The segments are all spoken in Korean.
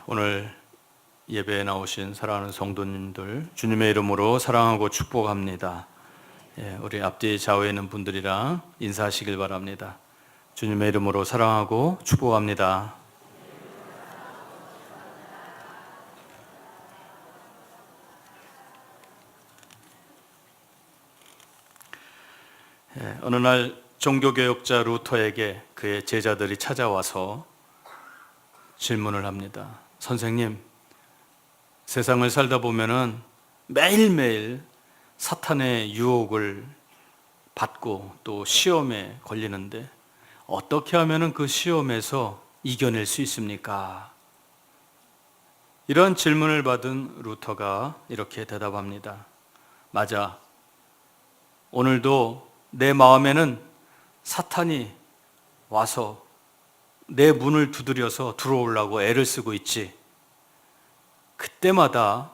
오늘 예배에 나오신 사랑하는 성도님들 주님의 이름으로 사랑하고 축복합니다. 우리 앞뒤 좌우에 있는 분들이랑 인사하시길 바랍니다. 주님의 이름으로 사랑하고 축복합니다. 어느 날 종교개혁자 루터에게 그의 제자들이 찾아와서 질문을 합니다. 선생님, 세상을 살다 보면은 매일매일 사탄의 유혹을 받고 또 시험에 걸리는데 어떻게 하면은 그 시험에서 이겨낼 수 있습니까? 이런 질문을 받은 루터가 이렇게 대답합니다. 맞아. 오늘도 내 마음에는 사탄이 와서 내 문을 두드려서 들어오려고 애를 쓰고 있지. 그때마다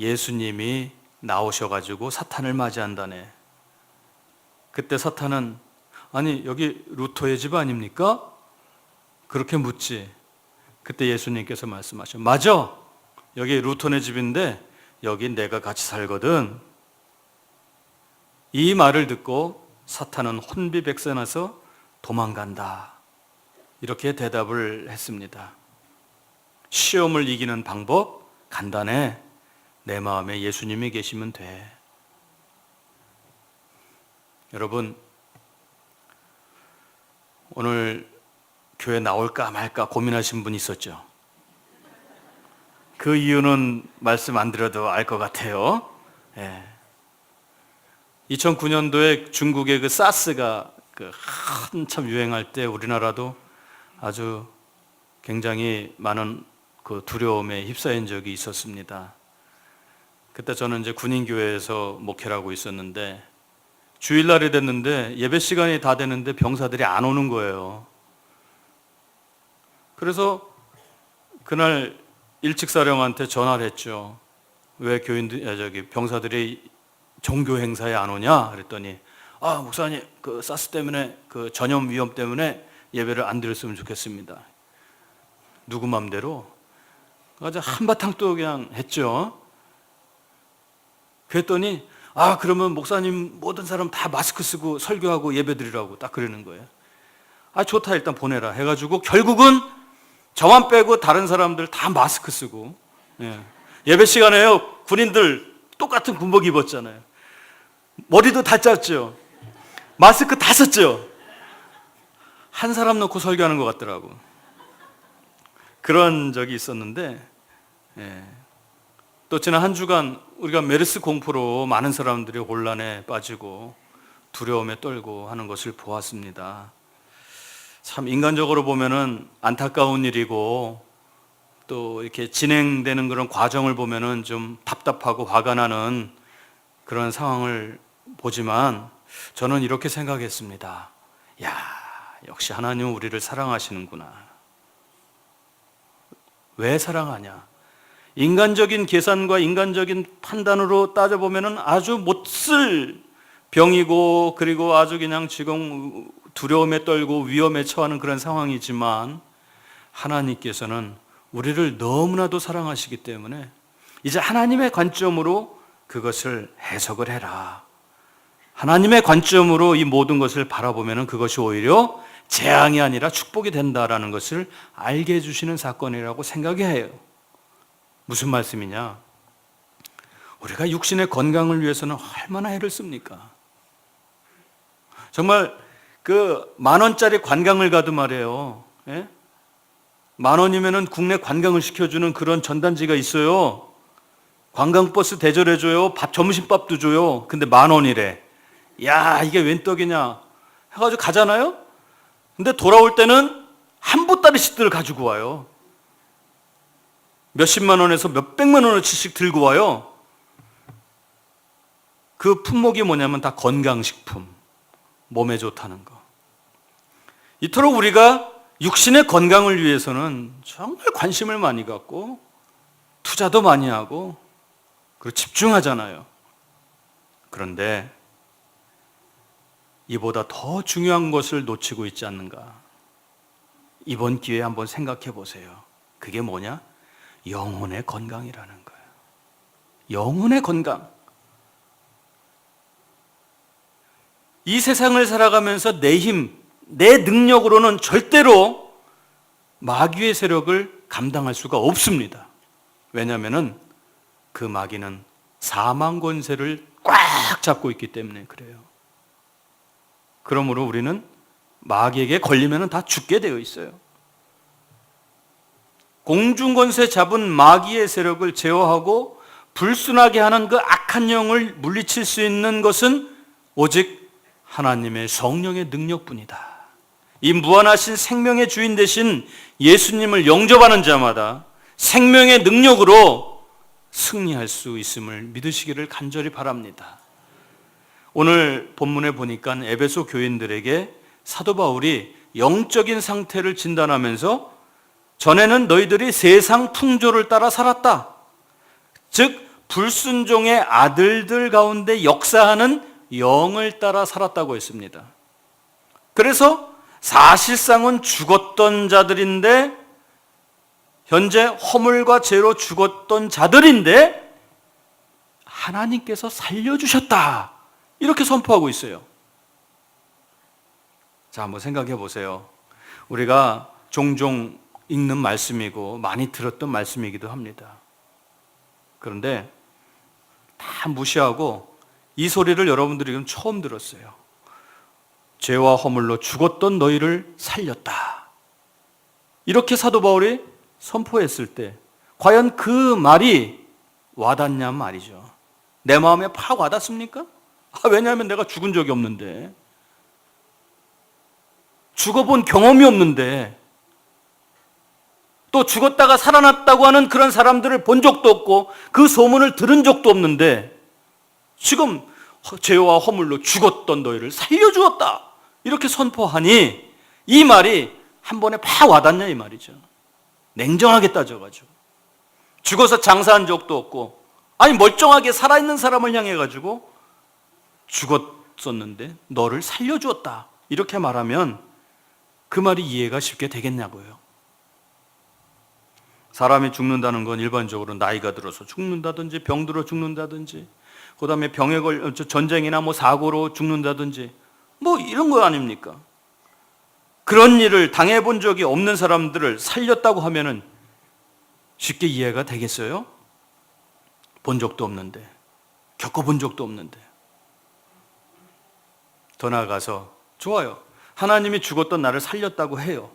예수님이 나오셔가지고 사탄을 맞이한다네. 그때 사탄은 아니 여기 루터의 집 아닙니까? 그렇게 묻지. 그때 예수님께서 말씀하셔. 맞아. 여기 루터네 집인데 여기 내가 같이 살거든. 이 말을 듣고 사탄은 혼비백산해서 도망간다. 이렇게 대답을 했습니다. 시험을 이기는 방법 간단해. 내 마음에 예수님이 계시면 돼. 여러분, 오늘 교회 나올까 말까 고민하신 분 있었죠? 그 이유는 말씀 안 드려도 알 것 같아요. 2009년도에 중국의 그 사스가 한참 유행할 때 우리나라도 아주 굉장히 많은 그 두려움에 휩싸인 적이 있었습니다. 그때 저는 이제 군인교회에서 목회를 하고 있었는데 주일날이 됐는데 예배 시간이 다 됐는데 병사들이 안 오는 거예요. 그래서 그날 일찍사령한테 전화를 했죠. 왜 병사들이 종교 행사에 안 오냐? 그랬더니 목사님 그 사스 때문에 그 전염 위험 때문에 예배를 안 드렸으면 좋겠습니다. 누구 맘대로? 아주 한바탕 또 그냥 했죠. 그랬더니 그러면 목사님 모든 사람 다 마스크 쓰고 설교하고 예배 드리라고 딱 그러는 거예요. 좋다 일단 보내라 해가지고 결국은 저만 빼고 다른 사람들 다 마스크 쓰고 예배 시간에요. 군인들 똑같은 군복 입었잖아요. 머리도 다 짰죠. 마스크 다 썼죠. 한 사람 놓고 설교하는 것 같더라고. 그런 적이 있었는데 또 지난 한 주간 우리가 메르스 공포로 많은 사람들이 혼란에 빠지고 두려움에 떨고 하는 것을 보았습니다. 참 인간적으로 보면은 안타까운 일이고 또 이렇게 진행되는 그런 과정을 보면은 좀 답답하고 화가 나는 그런 상황을 보지만 저는 이렇게 생각했습니다. 역시 하나님은 우리를 사랑하시는구나. 왜 사랑하냐? 인간적인 계산과 인간적인 판단으로 따져보면 아주 못쓸 병이고 그리고 아주 그냥 지금 두려움에 떨고 위험에 처하는 그런 상황이지만 하나님께서는 우리를 너무나도 사랑하시기 때문에 이제 하나님의 관점으로 그것을 해석을 해라. 하나님의 관점으로 이 모든 것을 바라보면 그것이 오히려 재앙이 아니라 축복이 된다라는 것을 알게 해주시는 사건이라고 생각해요. 무슨 말씀이냐? 우리가 육신의 건강을 위해서는 얼마나 애를 씁니까? 정말 그 10,000원짜리 관광을 가도 말이에요. 10,000원이면은 국내 관광을 시켜주는 그런 전단지가 있어요. 관광버스 대절해줘요. 점심밥도 줘요. 근데 10,000원이래. 이게 웬 떡이냐? 해가지고 가잖아요? 근데 돌아올 때는 한 보따리씩들 가지고 와요. 몇십만 원에서 몇백만 원어치씩 들고 와요. 그 품목이 뭐냐면 다 건강식품. 몸에 좋다는 거. 이토록 우리가 육신의 건강을 위해서는 정말 관심을 많이 갖고 투자도 많이 하고 그리고 집중하잖아요. 그런데 이보다 더 중요한 것을 놓치고 있지 않는가? 이번 기회에 한번 생각해 보세요. 그게 뭐냐? 영혼의 건강이라는 거예요. 영혼의 건강. 이 세상을 살아가면서 내 힘, 내 능력으로는 절대로 마귀의 세력을 감당할 수가 없습니다. 왜냐하면 그 마귀는 사망 권세를 꽉 잡고 있기 때문에 그래요. 그러므로 우리는 마귀에게 걸리면 다 죽게 되어 있어요. 공중권세 잡은 마귀의 세력을 제어하고 불순하게 하는 그 악한 영을 물리칠 수 있는 것은 오직 하나님의 성령의 능력뿐이다. 이 무한하신 생명의 주인 되신 예수님을 영접하는 자마다 생명의 능력으로 승리할 수 있음을 믿으시기를 간절히 바랍니다. 오늘 본문에 보니까 에베소 교인들에게 사도 바울이 영적인 상태를 진단하면서 전에는 너희들이 세상 풍조를 따라 살았다. 즉 불순종의 아들들 가운데 역사하는 영을 따라 살았다고 했습니다. 그래서 사실상은 죽었던 자들인데, 현재 허물과 죄로 죽었던 자들인데 하나님께서 살려주셨다, 이렇게 선포하고 있어요. 자, 한번 생각해 보세요. 우리가 종종 읽는 말씀이고 많이 들었던 말씀이기도 합니다. 그런데 다 무시하고 이 소리를 여러분들이 지금 처음 들었어요. 죄와 허물로 죽었던 너희를 살렸다, 이렇게 사도 바울이 선포했을 때 과연 그 말이 와닿냐 말이죠. 내 마음에 팍 와닿습니까? 왜냐하면 내가 죽은 적이 없는데, 죽어본 경험이 없는데, 또 죽었다가 살아났다고 하는 그런 사람들을 본 적도 없고 그 소문을 들은 적도 없는데 지금 죄와 허물로 죽었던 너희를 살려주었다, 이렇게 선포하니 이 말이 한 번에 팍 와닿냐 이 말이죠. 냉정하게 따져가지고 죽어서 장사한 적도 없고, 아니 멀쩡하게 살아있는 사람을 향해 가지고 죽었었는데 너를 살려주었다, 이렇게 말하면 그 말이 이해가 쉽게 되겠냐고요. 사람이 죽는다는 건 일반적으로 나이가 들어서 죽는다든지 병들어 죽는다든지, 그 다음에 병에 걸려 전쟁이나 사고로 죽는다든지 이런 거 아닙니까? 그런 일을 당해본 적이 없는 사람들을 살렸다고 하면은 쉽게 이해가 되겠어요? 본 적도 없는데, 겪어본 적도 없는데. 더 나아가서 좋아요, 하나님이 죽었던 나를 살렸다고 해요.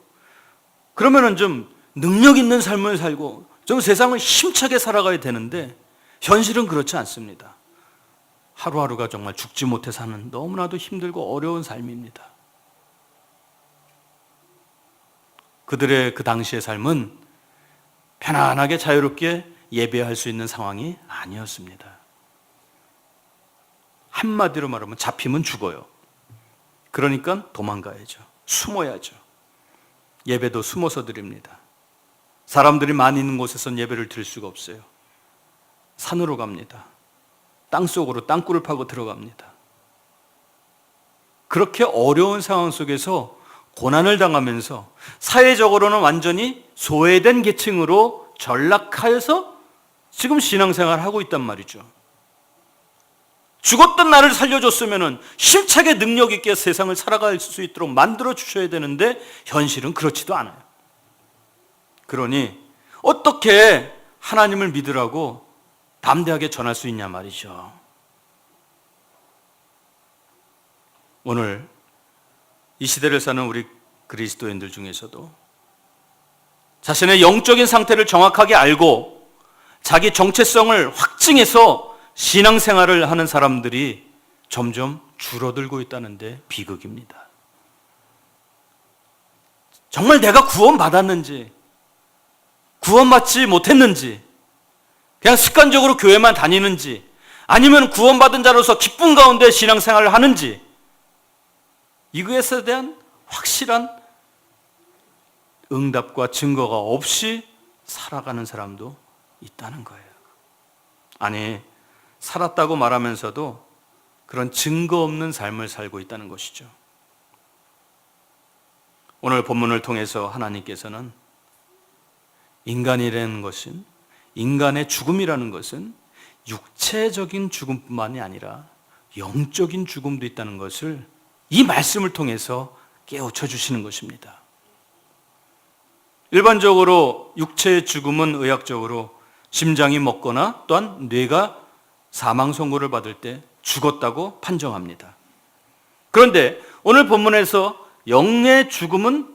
그러면은 좀 능력 있는 삶을 살고 좀 세상을 힘차게 살아가야 되는데 현실은 그렇지 않습니다. 하루하루가 정말 죽지 못해 사는 너무나도 힘들고 어려운 삶입니다. 그들의 그 당시의 삶은 편안하게 자유롭게 예배할 수 있는 상황이 아니었습니다. 한마디로 말하면 잡히면 죽어요. 그러니까 도망가야죠. 숨어야죠. 예배도 숨어서 드립니다. 사람들이 많이 있는 곳에선 예배를 드릴 수가 없어요. 산으로 갑니다. 땅속으로 땅굴을 파고 들어갑니다. 그렇게 어려운 상황 속에서 고난을 당하면서 사회적으로는 완전히 소외된 계층으로 전락하여서 지금 신앙생활을 하고 있단 말이죠. 죽었던 나를 살려줬으면 힘차게 능력 있게 세상을 살아갈 수 있도록 만들어 주셔야 되는데 현실은 그렇지도 않아요. 그러니 어떻게 하나님을 믿으라고 담대하게 전할 수 있냐 말이죠. 오늘 이 시대를 사는 우리 그리스도인들 중에서도 자신의 영적인 상태를 정확하게 알고 자기 정체성을 확증해서 신앙생활을 하는 사람들이 점점 줄어들고 있다는데 비극입니다. 정말 내가 구원받았는지 구원받지 못했는지, 그냥 습관적으로 교회만 다니는지, 아니면 구원받은 자로서 기쁨 가운데 신앙생활을 하는지, 이것에 대한 확실한 응답과 증거가 없이 살아가는 사람도 있다는 거예요. 아니, 살았다고 말하면서도 그런 증거 없는 삶을 살고 있다는 것이죠. 오늘 본문을 통해서 하나님께서는 인간이라는 것은, 인간의 죽음이라는 것은 육체적인 죽음뿐만이 아니라 영적인 죽음도 있다는 것을 이 말씀을 통해서 깨우쳐 주시는 것입니다. 일반적으로 육체의 죽음은 의학적으로 심장이 멎거나 또한 뇌가 사망 선고를 받을 때 죽었다고 판정합니다. 그런데 오늘 본문에서 영의 죽음은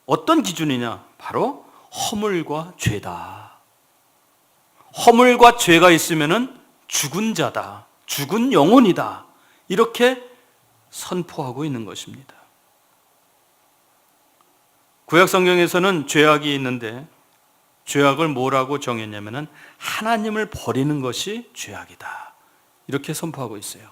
어떤 기준이냐? 바로 허물과 죄다. 허물과 죄가 있으면은 죽은 자다, 죽은 영혼이다, 이렇게 선포하고 있는 것입니다. 구약 성경에서는 죄악이 있는데 죄악을 뭐라고 정했냐면은 하나님을 버리는 것이 죄악이다, 이렇게 선포하고 있어요.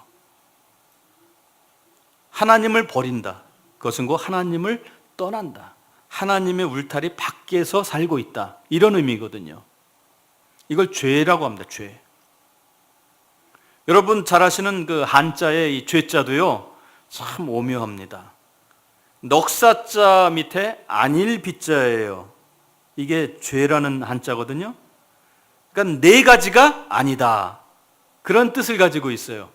하나님을 버린다, 그것은 곧 하나님을 떠난다, 하나님의 울타리 밖에서 살고 있다, 이런 의미거든요. 이걸 죄라고 합니다. 죄. 여러분 잘 아시는 그 한자의 이 죄자도요, 참 오묘합니다. 넉사자 밑에 안일비자예요. 이게 죄라는 한자거든요. 그러니까 네 가지가 아니다, 그런 뜻을 가지고 있어요.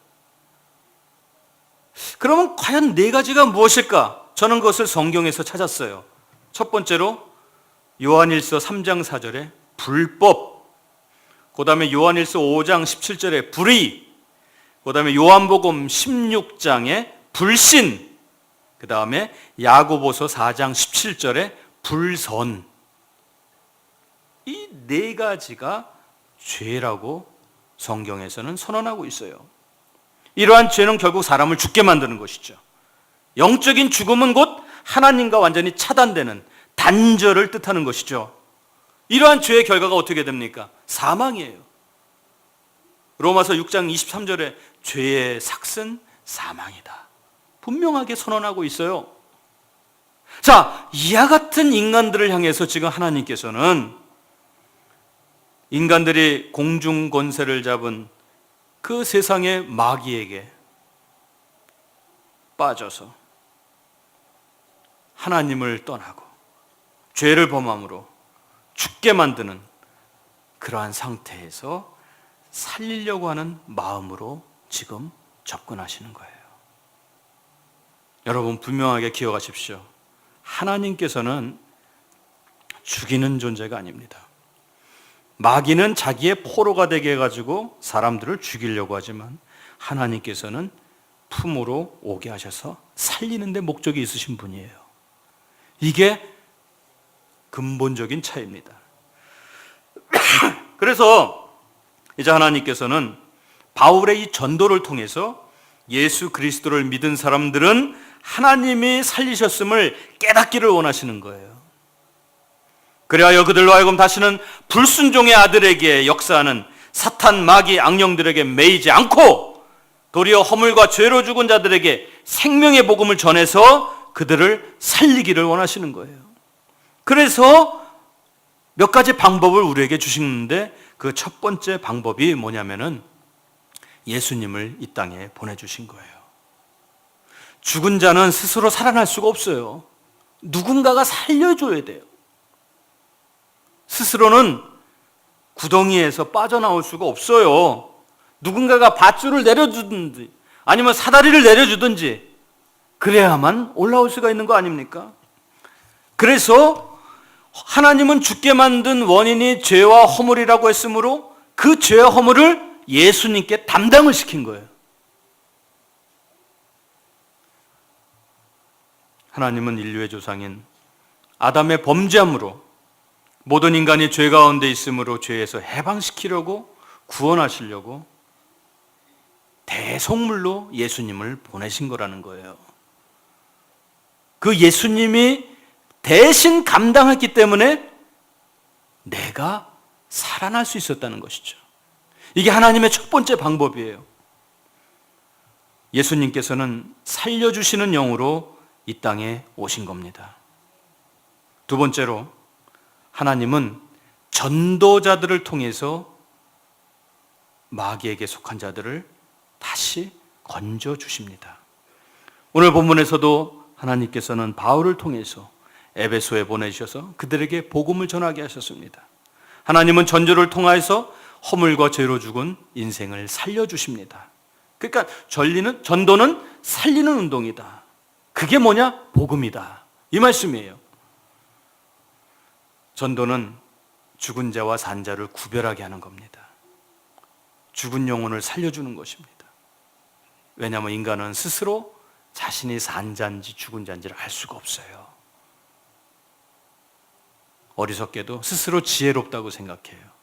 그러면 과연 네 가지가 무엇일까? 저는 그것을 성경에서 찾았어요. 첫 번째로 요한일서 3장 4절에 불법, 그 다음에 요한일서 5장 17절에 불의, 그 다음에 요한복음 16장에 불신, 그 다음에 야고보서 4장 17절에 불선. 이 네 가지가 죄라고 성경에서는 선언하고 있어요. 이러한 죄는 결국 사람을 죽게 만드는 것이죠. 영적인 죽음은 곧 하나님과 완전히 차단되는 단절을 뜻하는 것이죠. 이러한 죄의 결과가 어떻게 됩니까? 사망이에요. 로마서 6장 23절에 죄의 삭은 사망이다, 분명하게 선언하고 있어요. 자, 이와 같은 인간들을 향해서 지금 하나님께서는 인간들이 공중 권세를 잡은 그 세상의 마귀에게 빠져서 하나님을 떠나고 죄를 범함으로 죽게 만드는 그러한 상태에서 살리려고 하는 마음으로 지금 접근하시는 거예요. 여러분 분명하게 기억하십시오. 하나님께서는 죽이는 존재가 아닙니다. 마귀는 자기의 포로가 되게 해가지고 사람들을 죽이려고 하지만 하나님께서는 품으로 오게 하셔서 살리는 데 목적이 있으신 분이에요. 이게 근본적인 차이입니다. 그래서 이제 하나님께서는 바울의 이 전도를 통해서 예수 그리스도를 믿은 사람들은 하나님이 살리셨음을 깨닫기를 원하시는 거예요. 그리하여 그들로 하여금 다시는 불순종의 아들에게 역사하는 사탄, 마귀, 악령들에게 매이지 않고 도리어 허물과 죄로 죽은 자들에게 생명의 복음을 전해서 그들을 살리기를 원하시는 거예요. 그래서 몇 가지 방법을 우리에게 주시는데 그 첫 번째 방법이 뭐냐면은 예수님을 이 땅에 보내주신 거예요. 죽은 자는 스스로 살아날 수가 없어요. 누군가가 살려줘야 돼요. 스스로는 구덩이에서 빠져나올 수가 없어요. 누군가가 밧줄을 내려주든지 아니면 사다리를 내려주든지 그래야만 올라올 수가 있는 거 아닙니까? 그래서 하나님은 죽게 만든 원인이 죄와 허물이라고 했으므로 그 죄와 허물을 예수님께 담당을 시킨 거예요. 하나님은 인류의 조상인 아담의 범죄함으로 모든 인간이 죄 가운데 있으므로 죄에서 해방시키려고 구원하시려고 대속물로 예수님을 보내신 거라는 거예요. 그 예수님이 대신 감당했기 때문에 내가 살아날 수 있었다는 것이죠. 이게 하나님의 첫 번째 방법이에요. 예수님께서는 살려주시는 영으로 이 땅에 오신 겁니다. 두 번째로 하나님은 전도자들을 통해서 마귀에게 속한 자들을 다시 건져 주십니다. 오늘 본문에서도 하나님께서는 바울을 통해서 에베소에 보내주셔서 그들에게 복음을 전하게 하셨습니다. 하나님은 전도를 통하여서 허물과 죄로 죽은 인생을 살려주십니다. 그러니까 전도는 살리는 운동이다. 그게 뭐냐? 복음이다. 이 말씀이에요. 전도는 죽은 자와 산 자를 구별하게 하는 겁니다. 죽은 영혼을 살려주는 것입니다. 왜냐하면 인간은 스스로 자신이 산 자인지 죽은 자인지를 알 수가 없어요. 어리석게도 스스로 지혜롭다고 생각해요.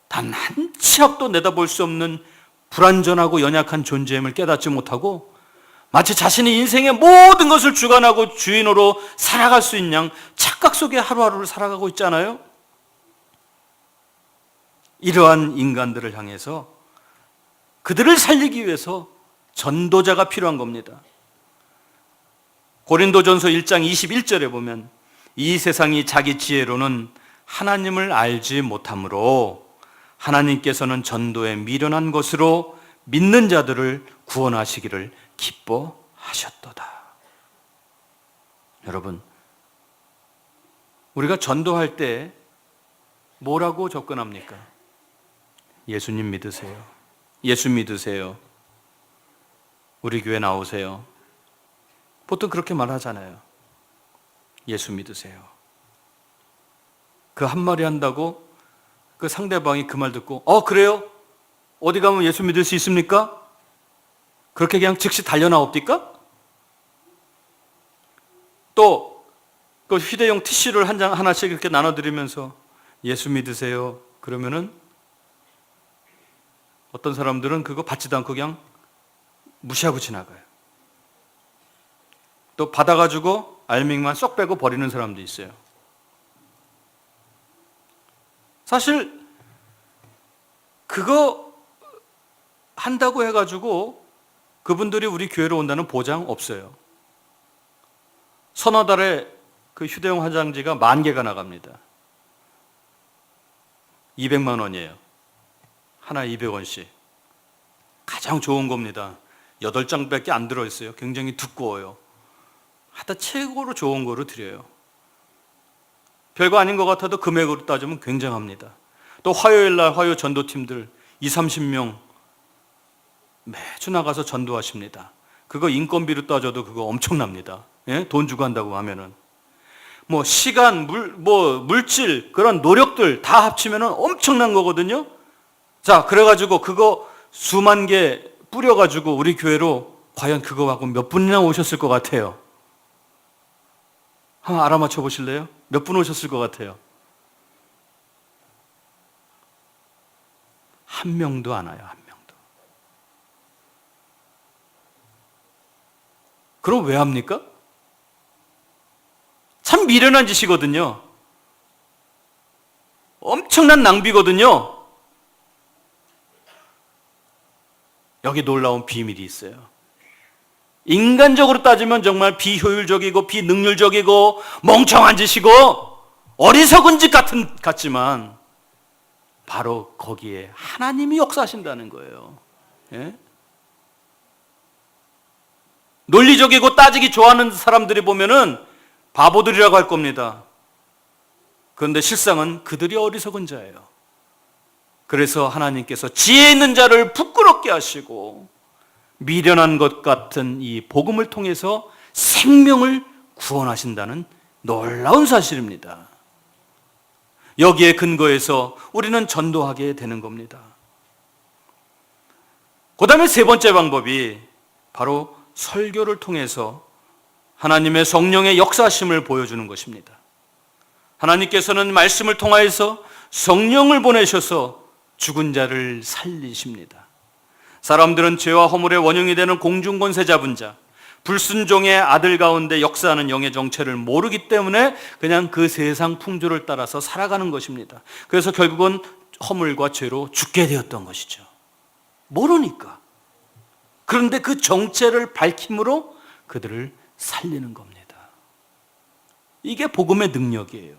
단 한 치 앞도 내다볼 수 없는 불완전하고 연약한 존재임을 깨닫지 못하고 마치 자신이 인생의 모든 것을 주관하고 주인으로 살아갈 수 있는 양 착각 속에 하루하루를 살아가고 있잖아요. 이러한 인간들을 향해서 그들을 살리기 위해서 전도자가 필요한 겁니다. 고린도전서 1장 21절에 보면 이 세상이 자기 지혜로는 하나님을 알지 못하므로 하나님께서는 전도에 미련한 것으로 믿는 자들을 구원하시기를 기뻐하셨도다. 여러분, 우리가 전도할 때 뭐라고 접근합니까? 예수님 믿으세요. 예수 믿으세요. 우리 교회 나오세요. 보통 그렇게 말하잖아요. 예수 믿으세요. 그 한마디 한다고 그 상대방이 그 말 듣고 그래요? 어디 가면 예수 믿을 수 있습니까? 그렇게 그냥 즉시 달려나옵니까? 또 그 휴대용 티슈를 한 장 하나씩 이렇게 나눠드리면서 예수 믿으세요. 그러면은 어떤 사람들은 그거 받지도 않고 그냥 무시하고 지나가요. 또 받아가지고 알맹이만 쏙 빼고 버리는 사람도 있어요. 사실 그거 한다고 해가지고 그분들이 우리 교회로 온다는 보장 없어요. 서너 달에 그 휴대용 화장지가 10,000개가 나갑니다. 200만 원이에요. 하나에 200원씩. 가장 좋은 겁니다. 8장밖에 안 들어있어요. 굉장히 두꺼워요. 하여튼 최고로 좋은 거로 드려요. 별거 아닌 것 같아도 금액으로 따지면 굉장합니다. 또 화요일날 화요 전도팀들 20-30명 매주 나가서 전도하십니다. 그거 인건비로 따져도 그거 엄청납니다. 예? 돈 주고 한다고 하면은. 뭐 시간, 물질, 그런 노력들 다 합치면 엄청난 거거든요. 자, 그래가지고 그거 수만 개 뿌려가지고 우리 교회로 과연 그거 갖고 몇 분이나 오셨을 것 같아요? 한번 알아맞혀 보실래요? 몇 분 오셨을 것 같아요? 한 명도 안 와요. 한 명도. 그럼 왜 합니까? 참 미련한 짓이거든요. 엄청난 낭비거든요. 여기 놀라운 비밀이 있어요. 인간적으로 따지면 정말 비효율적이고 비능률적이고 멍청한 짓이고 어리석은 짓 같지만 바로 거기에 하나님이 역사하신다는 거예요. 예? 논리적이고 따지기 좋아하는 사람들이 보면은 바보들이라고 할 겁니다. 그런데 실상은 그들이 어리석은 자예요. 그래서 하나님께서 지혜 있는 자를 부끄럽게 하시고 미련한 것 같은 이 복음을 통해서 생명을 구원하신다는 놀라운 사실입니다. 여기에 근거해서 우리는 전도하게 되는 겁니다. 그 다음에 세 번째 방법이 바로 설교를 통해서 하나님의 성령의 역사심을 보여주는 것입니다. 하나님께서는 말씀을 통하여서 성령을 보내셔서 죽은 자를 살리십니다. 사람들은 죄와 허물의 원흉이 되는 공중권세 잡은 자, 불순종의 아들 가운데 역사하는 영의 정체를 모르기 때문에 그냥 그 세상 풍조를 따라서 살아가는 것입니다. 그래서 결국은 허물과 죄로 죽게 되었던 것이죠. 모르니까. 그런데 그 정체를 밝힘으로 그들을 살리는 겁니다. 이게 복음의 능력이에요.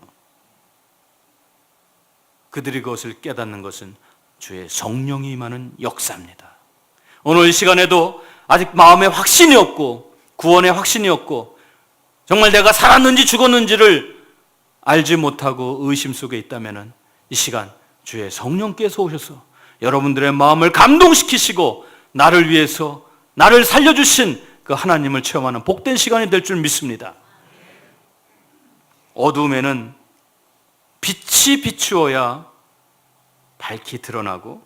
그들이 그것을 깨닫는 것은 주의 성령이 임하는 역사입니다. 오늘 이 시간에도 아직 마음에 확신이 없고 구원의 확신이 없고 정말 내가 살았는지 죽었는지를 알지 못하고 의심 속에 있다면 이 시간 주의 성령께서 오셔서 여러분들의 마음을 감동시키시고 나를 위해서 나를 살려주신 그 하나님을 체험하는 복된 시간이 될 줄 믿습니다. 어두움에는 빛이 비추어야 밝히 드러나고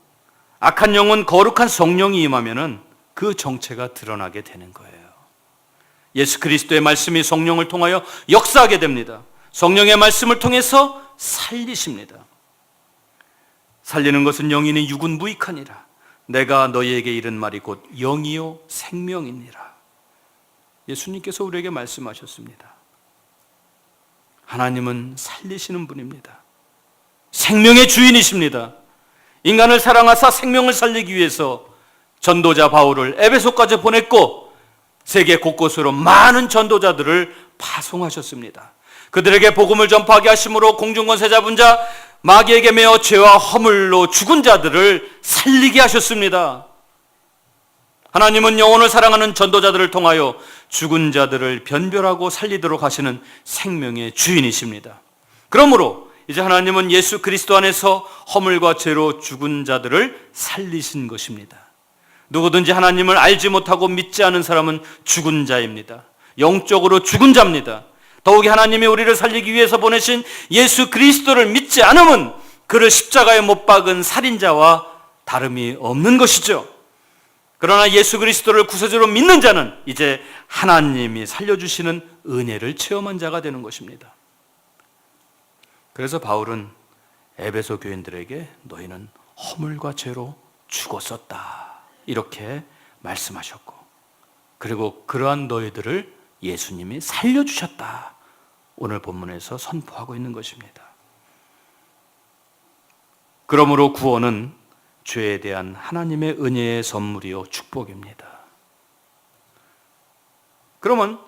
악한 영은 거룩한 성령이 임하면 그 정체가 드러나게 되는 거예요. 예수 그리스도의 말씀이 성령을 통하여 역사하게 됩니다. 성령의 말씀을 통해서 살리십니다. 살리는 것은 영이니 육은 무익하니라. 내가 너희에게 이른 말이 곧 영이요 생명이니라. 예수님께서 우리에게 말씀하셨습니다. 하나님은 살리시는 분입니다. 생명의 주인이십니다. 인간을 사랑하사 생명을 살리기 위해서 전도자 바울을 에베소까지 보냈고 세계 곳곳으로 많은 전도자들을 파송하셨습니다. 그들에게 복음을 전파하게 하심으로 공중권세 잡은 자 마귀에게 매어 죄와 허물로 죽은 자들을 살리게 하셨습니다. 하나님은 영혼을 사랑하는 전도자들을 통하여 죽은 자들을 변별하고 살리도록 하시는 생명의 주인이십니다. 그러므로 이제 하나님은 예수 그리스도 안에서 허물과 죄로 죽은 자들을 살리신 것입니다. 누구든지 하나님을 알지 못하고 믿지 않은 사람은 죽은 자입니다. 영적으로 죽은 자입니다. 더욱이 하나님이 우리를 살리기 위해서 보내신 예수 그리스도를 믿지 않으면 그를 십자가에 못 박은 살인자와 다름이 없는 것이죠. 그러나 예수 그리스도를 구세주로 믿는 자는 이제 하나님이 살려주시는 은혜를 체험한 자가 되는 것입니다. 그래서 바울은 에베소 교인들에게 너희는 허물과 죄로 죽었었다 이렇게 말씀하셨고, 그리고 그러한 너희들을 예수님이 살려주셨다 오늘 본문에서 선포하고 있는 것입니다. 그러므로 구원은 죄에 대한 하나님의 은혜의 선물이요 축복입니다. 그러면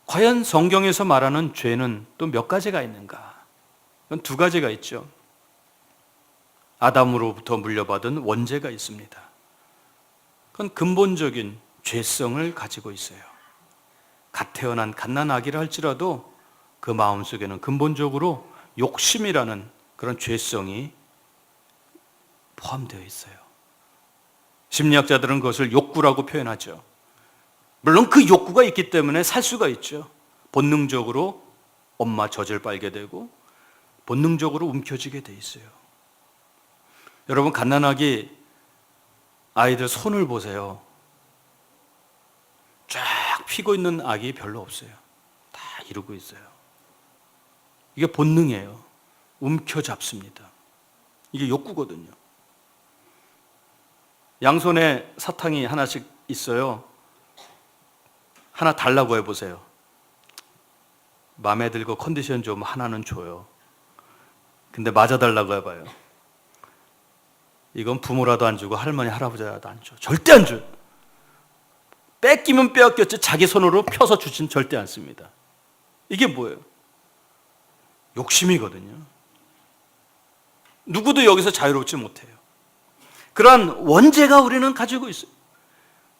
과연 성경에서 말하는 죄는 또 몇 가지가 있는가? 그건 두 가지가 있죠. 아담으로부터 물려받은 원죄가 있습니다. 그건 근본적인 죄성을 가지고 있어요. 갓 태어난 갓난아기라 할지라도 그 마음속에는 근본적으로 욕심이라는 그런 죄성이 포함되어 있어요. 심리학자들은 그것을 욕구라고 표현하죠. 물론 그 욕구가 있기 때문에 살 수가 있죠. 본능적으로 엄마 젖을 빨게 되고 본능적으로 움켜쥐게 돼 있어요. 여러분, 갓난아기 아이들 손을 보세요. 쫙 피고 있는 아기 별로 없어요. 다 이루고 있어요. 이게 본능이에요. 움켜잡습니다. 이게 욕구거든요. 양손에 사탕이 하나씩 있어요. 하나 달라고 해보세요. 마음에 들고 컨디션 좀 하나는 줘요. 근데 맞아달라고 해봐요. 이건 부모라도 안 주고 할머니 할아버지라도 안 줘. 절대 안 줘요. 뺏기면 빼앗겼지 자기 손으로 펴서 주진 절대 않습니다. 이게 뭐예요? 욕심이거든요. 누구도 여기서 자유롭지 못해요. 그러한 원죄가 우리는 가지고 있어요.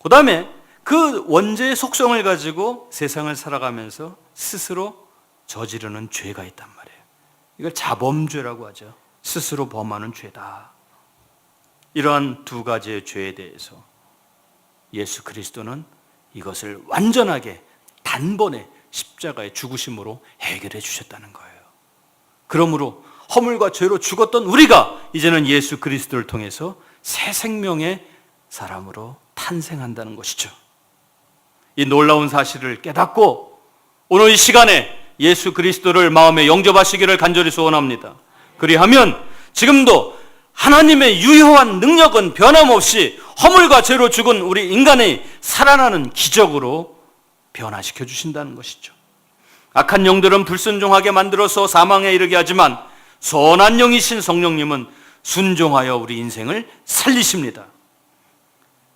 그 다음에 그 원죄의 속성을 가지고 세상을 살아가면서 스스로 저지르는 죄가 있단 말이에요. 이걸 자범죄라고 하죠. 스스로 범하는 죄다. 이러한 두 가지의 죄에 대해서 예수 그리스도는 이것을 완전하게 단번에 십자가의 죽으심으로 해결해 주셨다는 거예요. 그러므로 허물과 죄로 죽었던 우리가 이제는 예수 그리스도를 통해서 새 생명의 사람으로 탄생한다는 것이죠. 이 놀라운 사실을 깨닫고 오늘 이 시간에 예수 그리스도를 마음에 영접하시기를 간절히 소원합니다. 그리하면 지금도 하나님의 유효한 능력은 변함없이 허물과 죄로 죽은 우리 인간의 살아나는 기적으로 변화시켜 주신다는 것이죠. 악한 영들은 불순종하게 만들어서 사망에 이르게 하지만 선한 영이신 성령님은 순종하여 우리 인생을 살리십니다.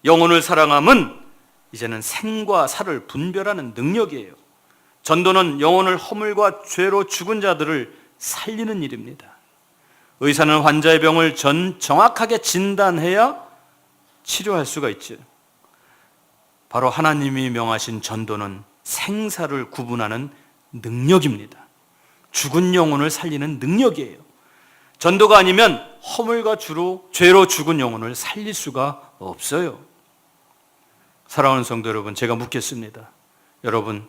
영혼을 사랑함은 이제는 생과 사를 분별하는 능력이에요. 전도는 영혼을 허물과 죄로 죽은 자들을 살리는 일입니다. 의사는 환자의 병을 정확하게 진단해야 치료할 수가 있죠. 바로 하나님이 명하신 전도는 생사를 구분하는 능력입니다. 죽은 영혼을 살리는 능력이에요. 전도가 아니면 허물과 죄로 죽은 영혼을 살릴 수가 없어요. 사랑하는 성도 여러분, 제가 묻겠습니다. 여러분,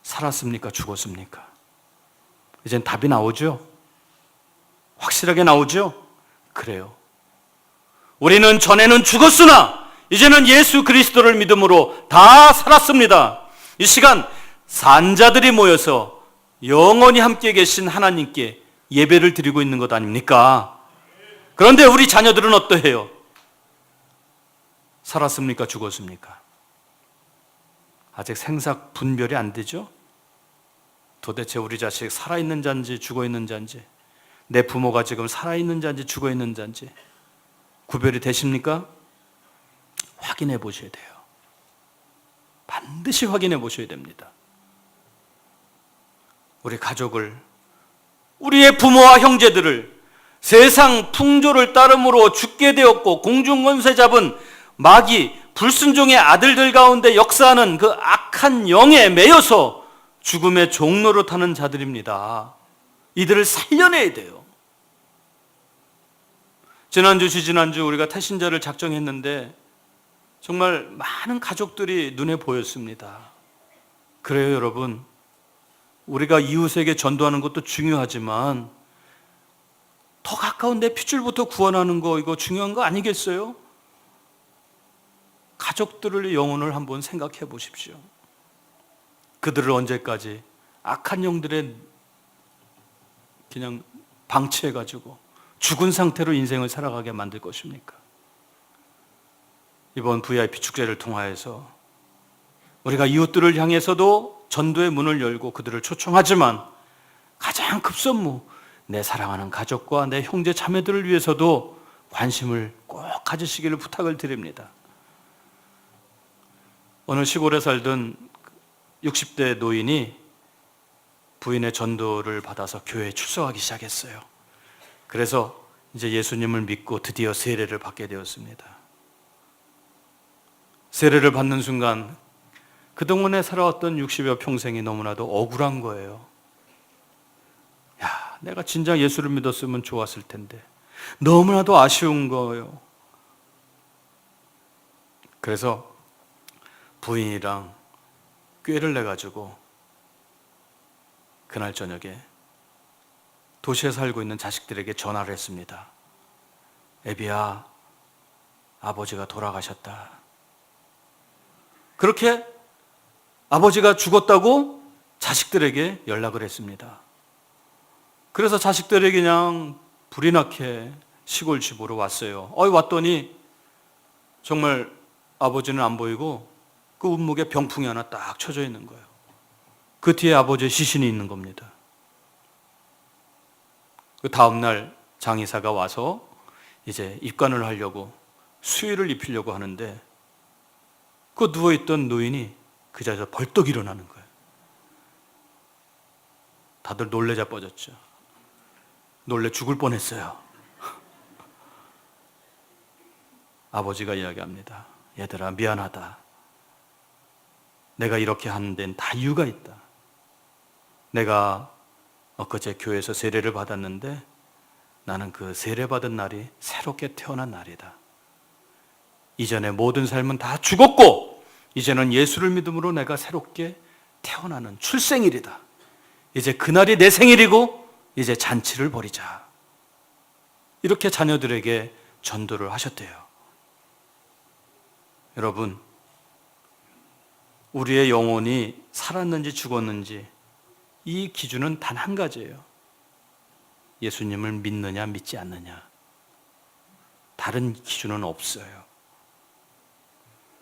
살았습니까? 죽었습니까? 이젠 답이 나오죠? 확실하게 나오죠? 그래요. 우리는 전에는 죽었으나 이제는 예수 그리스도를 믿음으로 다 살았습니다. 이 시간 산자들이 모여서 영원히 함께 계신 하나님께 예배를 드리고 있는 것 아닙니까? 그런데 우리 자녀들은 어떠해요? 살았습니까? 죽었습니까? 아직 생사 분별이 안 되죠? 도대체 우리 자식 살아있는 자인지 죽어있는 자인지, 내 부모가 지금 살아있는 자인지 죽어있는 자인지 구별이 되십니까? 확인해 보셔야 돼요. 반드시 확인해 보셔야 됩니다. 우리 가족을, 우리의 부모와 형제들을 세상 풍조를 따름으로 죽게 되었고 공중권세 잡은 마귀 불순종의 아들들 가운데 역사하는 그 악한 영에 매여서 죽음의 종로로 타는 자들입니다. 이들을 살려내야 돼요. 지난주 우리가 태신자를 작정했는데 정말 많은 가족들이 눈에 보였습니다. 그래요, 여러분. 우리가 이웃에게 전도하는 것도 중요하지만 더 가까운 내 핏줄부터 구원하는 거, 이거 중요한 거 아니겠어요? 가족들의 영혼을 한번 생각해 보십시오. 그들을 언제까지 악한 영들의 그냥 방치해가지고 죽은 상태로 인생을 살아가게 만들 것입니까? 이번 VIP 축제를 통하여서 우리가 이웃들을 향해서도 전도의 문을 열고 그들을 초청하지만 가장 급선무, 내 사랑하는 가족과 내 형제 자매들을 위해서도 관심을 꼭 가지시기를 부탁을 드립니다. 어느 시골에 살던 60대 노인이 부인의 전도를 받아서 교회에 출석하기 시작했어요. 그래서 이제 예수님을 믿고 드디어 세례를 받게 되었습니다. 세례를 받는 순간 그동안에 살아왔던 60여 평생이 너무나도 억울한 거예요. 야, 내가 진작 예수를 믿었으면 좋았을 텐데 너무나도 아쉬운 거예요. 그래서 부인이랑 꾀를 내가지고 그날 저녁에 도시에 살고 있는 자식들에게 전화를 했습니다. 애비야, 아버지가 돌아가셨다. 그렇게 아버지가 죽었다고 자식들에게 연락을 했습니다. 그래서 자식들이 그냥 불이 나게 시골 집으로 왔어요. 왔더니 정말 아버지는 안 보이고 그 운목에 병풍이 하나 딱 쳐져 있는 거예요. 그 뒤에 아버지의 시신이 있는 겁니다. 그 다음날 장의사가 와서 이제 입관을 하려고 수의를 입히려고 하는데 그 누워있던 노인이 그 자리에서 벌떡 일어나는 거예요. 다들 놀래 자빠졌죠. 놀래 죽을 뻔했어요. 아버지가 이야기합니다. 얘들아, 미안하다. 내가 이렇게 하는 데는 다 이유가 있다. 내가 엊그제 교회에서 세례를 받았는데 나는 그 세례받은 날이 새롭게 태어난 날이다. 이전의 모든 삶은 다 죽었고 이제는 예수를 믿음으로 내가 새롭게 태어나는 출생일이다. 이제 그날이 내 생일이고 이제 잔치를 벌이자. 이렇게 자녀들에게 전도를 하셨대요. 여러분, 우리의 영혼이 살았는지 죽었는지 이 기준은 단 한 가지예요. 예수님을 믿느냐 믿지 않느냐. 다른 기준은 없어요.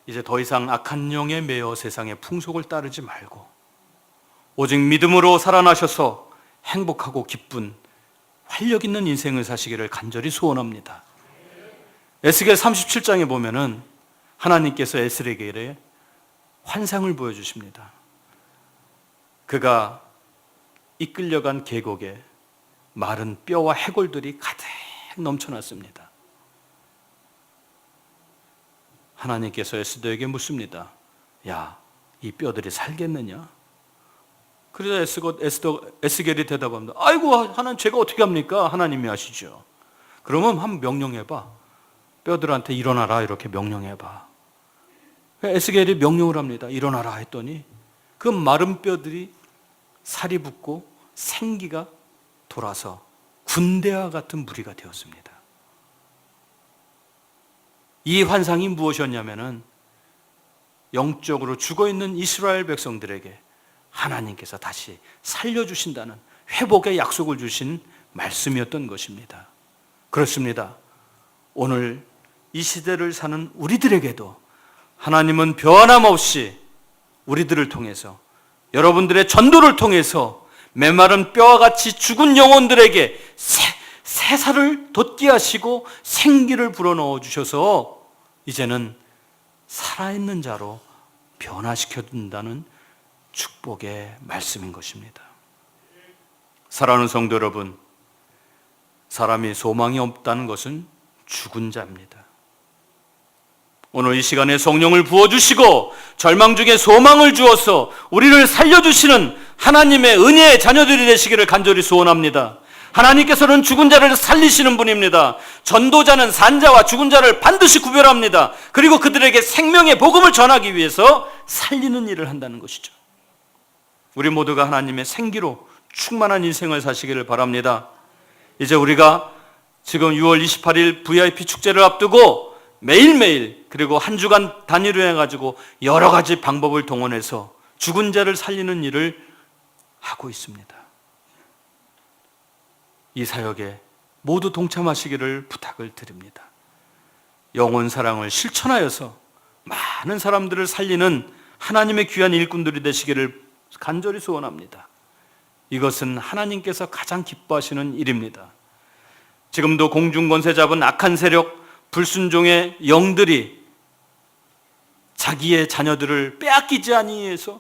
이제 더 이상 악한 영에 매여 세상의 풍속을 따르지 말고 오직 믿음으로 살아나셔서 행복하고 기쁜 활력 있는 인생을 사시기를 간절히 소원합니다. 에스겔 37장에 보면은 하나님께서 에스겔에게 환상을 보여주십니다. 그가 이끌려간 계곡에 마른 뼈와 해골들이 가득 넘쳐났습니다. 하나님께서 에스더에게 묻습니다. 야, 이 뼈들이 살겠느냐? 그래서 에스겔이 대답합니다. 아이고, 하나님, 제가 어떻게 합니까? 하나님이 하시죠. 그러면 한번 명령해봐. 뼈들한테 일어나라 이렇게 명령해봐. 에스겔이 명령을 합니다. 일어나라 했더니 그 마른 뼈들이 살이 붙고 생기가 돌아서 군대와 같은 무리가 되었습니다. 이 환상이 무엇이었냐면은 영적으로 죽어있는 이스라엘 백성들에게 하나님께서 다시 살려주신다는 회복의 약속을 주신 말씀이었던 것입니다. 그렇습니다. 오늘 이 시대를 사는 우리들에게도 하나님은 변함없이 우리들을 통해서, 여러분들의 전도를 통해서 메마른 뼈와 같이 죽은 영혼들에게 새살을 돋게 하시고 생기를 불어넣어 주셔서 이제는 살아있는 자로 변화시켜 준다는 축복의 말씀인 것입니다. 사랑하는 성도 여러분, 사람이 소망이 없다는 것은 죽은 자입니다. 오늘 이 시간에 성령을 부어주시고 절망 중에 소망을 주어서 우리를 살려주시는 하나님의 은혜의 자녀들이 되시기를 간절히 소원합니다. 하나님께서는 죽은 자를 살리시는 분입니다. 전도자는 산자와 죽은 자를 반드시 구별합니다. 그리고 그들에게 생명의 복음을 전하기 위해서 살리는 일을 한다는 것이죠. 우리 모두가 하나님의 생기로 충만한 인생을 사시기를 바랍니다. 이제 우리가 지금 6월 28일 VIP 축제를 앞두고 매일매일 그리고 한 주간 단위로 해가지고 여러 가지 방법을 동원해서 죽은 자를 살리는 일을 하고 있습니다. 이 사역에 모두 동참하시기를 부탁을 드립니다. 영혼 사랑을 실천하여서 많은 사람들을 살리는 하나님의 귀한 일꾼들이 되시기를 간절히 소원합니다. 이것은 하나님께서 가장 기뻐하시는 일입니다. 지금도 공중권세 잡은 악한 세력, 불순종의 영들이 자기의 자녀들을 빼앗기지 아니해서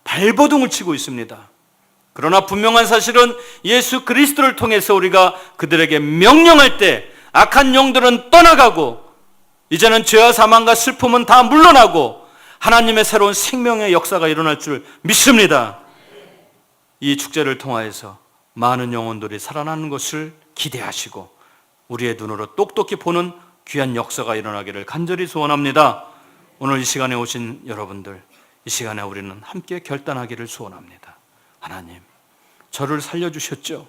발버둥을 치고 있습니다. 그러나 분명한 사실은 예수 그리스도를 통해서 우리가 그들에게 명령할 때 악한 영들은 떠나가고 이제는 죄와 사망과 슬픔은 다 물러나고 하나님의 새로운 생명의 역사가 일어날 줄 믿습니다. 이 축제를 통하여서 많은 영혼들이 살아나는 것을 기대하시고 우리의 눈으로 똑똑히 보는 귀한 역사가 일어나기를 간절히 소원합니다. 오늘 이 시간에 오신 여러분들, 이 시간에 우리는 함께 결단하기를 소원합니다. 하나님, 저를 살려주셨죠?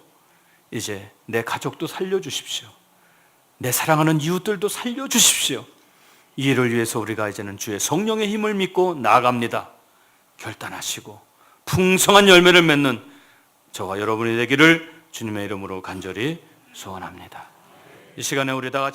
이제 내 가족도 살려주십시오. 내 사랑하는 이웃들도 살려주십시오. 이 일을 위해서 우리가 이제는 주의 성령의 힘을 믿고 나아갑니다. 결단하시고 풍성한 열매를 맺는 저와 여러분이 되기를 주님의 이름으로 간절히 소원합니다. 이 시간에 우리 다 같이